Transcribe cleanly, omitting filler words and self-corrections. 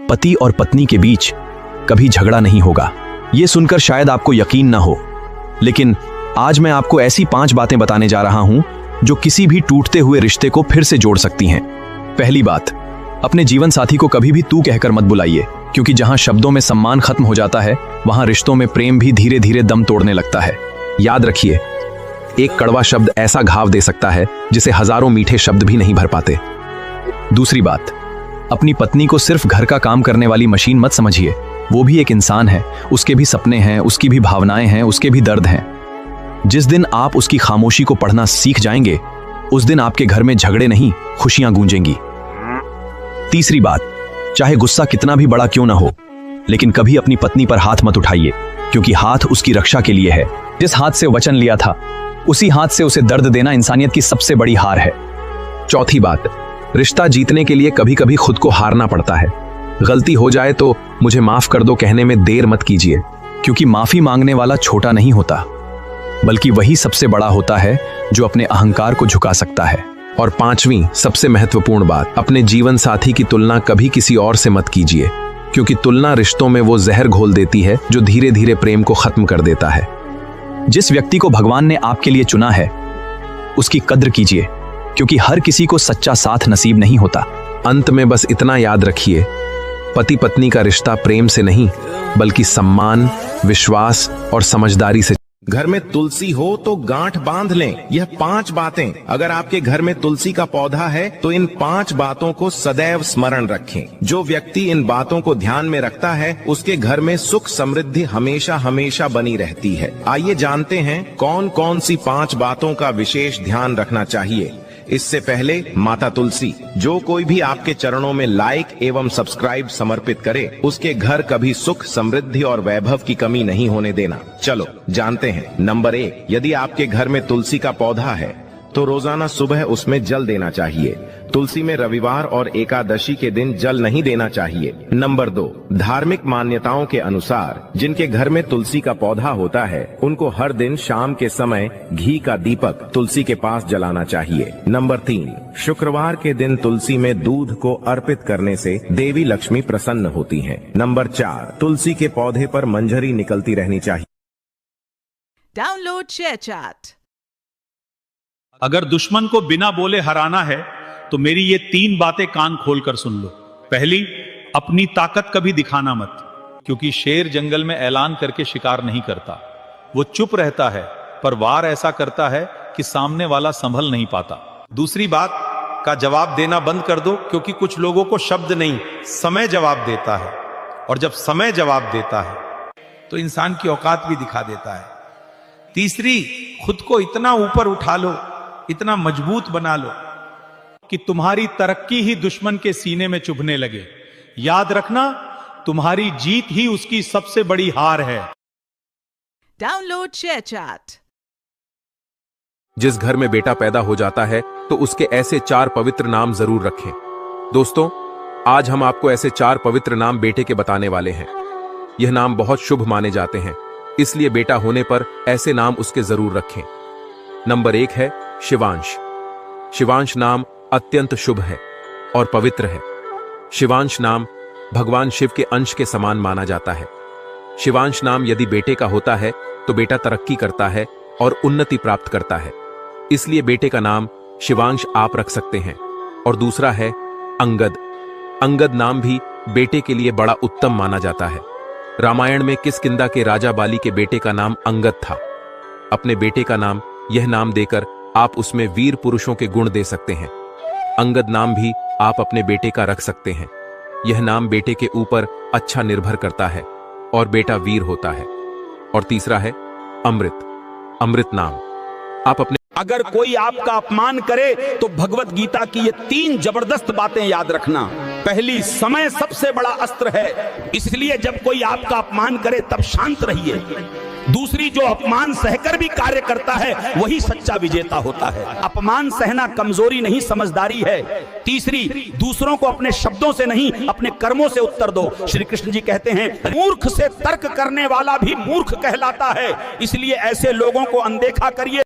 पति और पत्नी के बीच कभी झगड़ा नहीं होगा। ये सुनकर शायद आपको यकीन ना हो, लेकिन आज मैं आपको ऐसी 5 बातें बताने जा रहा हूं जो किसी भी टूटते हुए रिश्ते को फिर से जोड़ सकती हैं। पहली बात, अपने जीवन साथी को कभी भी तू कहकर मत बुलाइए, क्योंकि जहां शब्दों में सम्मान खत्म हो जाता है, वहां रिश्तों में प्रेम भी धीरे धीरे दम तोड़ने लगता है। याद रखिए, एक कड़वा शब्द ऐसा घाव दे सकता है जिसे हजारों मीठे शब्द भी नहीं भर पाते। दूसरी बात, अपनी पत्नी को सिर्फ घर का काम करने वाली मशीन मत समझिए। वो भी एक इंसान है, उसके भी सपने हैं, उसकी भी भावनाएं हैं, उसके भी दर्द हैं। जिस दिन आप उसकी खामोशी को पढ़ना सीख जाएंगे, उस दिन आपके घर में झगड़े नहीं, खुशियां गूंजेंगी। तीसरी बात, चाहे गुस्सा कितना भी बड़ा क्यों ना हो, लेकिन कभी अपनी पत्नी पर हाथ मत उठाइए, क्योंकि हाथ उसकी रक्षा के लिए है। जिस हाथ से वचन लिया था, उसी हाथ से उसे दर्द देना इंसानियत की सबसे बड़ी हार है। चौथी बात, रिश्ता जीतने के लिए कभी कभी खुद को हारना पड़ता है। गलती हो जाए तो मुझे माफ कर दो कहने में देर मत कीजिए, क्योंकि माफी मांगने वाला छोटा नहीं होता, बल्कि वही सबसे बड़ा होता है जो अपने अहंकार को झुका सकता है। और 5वीं सबसे महत्वपूर्ण बात, अपने जीवन साथी की तुलना कभी किसी और से मत कीजिए, क्योंकि तुलना रिश्तों में वो जहर घोल देती है जो धीरे धीरे प्रेम को खत्म कर देता है। जिस व्यक्ति को भगवान ने आपके लिए चुना है, उसकी कद्र कीजिए, क्योंकि हर किसी को सच्चा साथ नसीब नहीं होता। अंत में बस इतना याद रखिए, पति पत्नी का रिश्ता प्रेम से नहीं, बल्कि सम्मान, विश्वास और समझदारी से। घर में तुलसी हो तो गांठ बांध लें। यह 5 बातें, अगर आपके घर में तुलसी का पौधा है तो इन 5 बातों को सदैव स्मरण रखें। जो व्यक्ति इन बातों को ध्यान में रखता है, उसके घर में सुख समृद्धि हमेशा हमेशा बनी रहती है। आइए जानते हैं कौन कौन सी 5 बातों का विशेष ध्यान रखना चाहिए। इससे पहले माता तुलसी, जो कोई भी आपके चरणों में लाइक एवं सब्सक्राइब समर्पित करे, उसके घर कभी सुख समृद्धि और वैभव की कमी नहीं होने देना। चलो जानते हैं। नंबर 1, यदि आपके घर में तुलसी का पौधा है तो रोजाना सुबह उसमें जल देना चाहिए। तुलसी में रविवार और एकादशी के दिन जल नहीं देना चाहिए। नंबर 2, धार्मिक मान्यताओं के अनुसार जिनके घर में तुलसी का पौधा होता है, उनको हर दिन शाम के समय घी का दीपक तुलसी के पास जलाना चाहिए। नंबर 3, शुक्रवार के दिन तुलसी में दूध को अर्पित करने से देवी लक्ष्मी प्रसन्न होती हैं। नंबर 4, तुलसी के पौधे पर मंजरी निकलती रहनी चाहिए। डाउनलोड शेयरचैट। अगर दुश्मन को बिना बोले हराना है तो मेरी ये 3 बातें कान खोलकर सुन लो। पहली, अपनी ताकत कभी दिखाना मत, क्योंकि शेर जंगल में ऐलान करके शिकार नहीं करता। वो चुप रहता है, पर वार ऐसा करता है कि सामने वाला संभल नहीं पाता। दूसरी बात का जवाब देना बंद कर दो, क्योंकि कुछ लोगों को शब्द नहीं, समय जवाब देता है, और जब समय जवाब देता है तो इंसान की औकात भी दिखा देता है। तीसरी, खुद को इतना ऊपर उठा लो, इतना मजबूत बना लो कि तुम्हारी तरक्की ही दुश्मन के सीने में चुभने लगे। याद रखना, तुम्हारी जीत ही उसकी सबसे बड़ी हार है। डाउनलोड शेयरचैट। जिस घर में बेटा पैदा हो जाता है तो उसके ऐसे 4 पवित्र नाम जरूर रखें। दोस्तों, आज हम आपको ऐसे 4 पवित्र नाम बेटे के बताने वाले हैं। यह नाम बहुत शुभ माने जाते हैं, इसलिए बेटा होने पर ऐसे नाम उसके जरूर रखें। नंबर 1 है शिवांश। शिवांश नाम अत्यंत शुभ है और पवित्र है। शिवांश नाम भगवान शिव के अंश के समान माना जाता है। शिवांश नाम यदि बेटे का होता है तो बेटा तरक्की करता है और उन्नति प्राप्त करता है, इसलिए बेटे का नाम शिवांश आप रख सकते हैं। और दूसरा है अंगद। अंगद नाम भी बेटे के लिए बड़ा उत्तम माना जाता है। रामायण में किष्किंधा के राजा बाली के बेटे का नाम अंगद था। अपने बेटे का नाम यह नाम देकर आप उसमें वीर पुरुषों के गुण दे सकते हैं। अंगद नाम भी आप अपने बेटे का रख सकते हैं। यह नाम बेटे के ऊपर अच्छा निर्भर करता है और बेटा वीर होता है। और तीसरा है अमृत। अमृत नाम आप अपने। अगर कोई आपका अपमान करे तो भगवत गीता की ये 3 जबरदस्त बातें याद रखना। पहली, समय सबसे बड़ा अस्त्र है, इसलिए जब कोई आपका अपमान करे तब शांत रहिए। दूसरी, जो अपमान सहकर भी कार्य करता है वही सच्चा विजेता होता है। अपमान सहना कमजोरी नहीं, समझदारी है। तीसरी, दूसरों को अपने शब्दों से नहीं अपने कर्मों से उत्तर दो। श्री कृष्ण जी कहते हैं, मूर्ख से तर्क करने वाला भी मूर्ख कहलाता है, इसलिए ऐसे लोगों को अनदेखा करिए।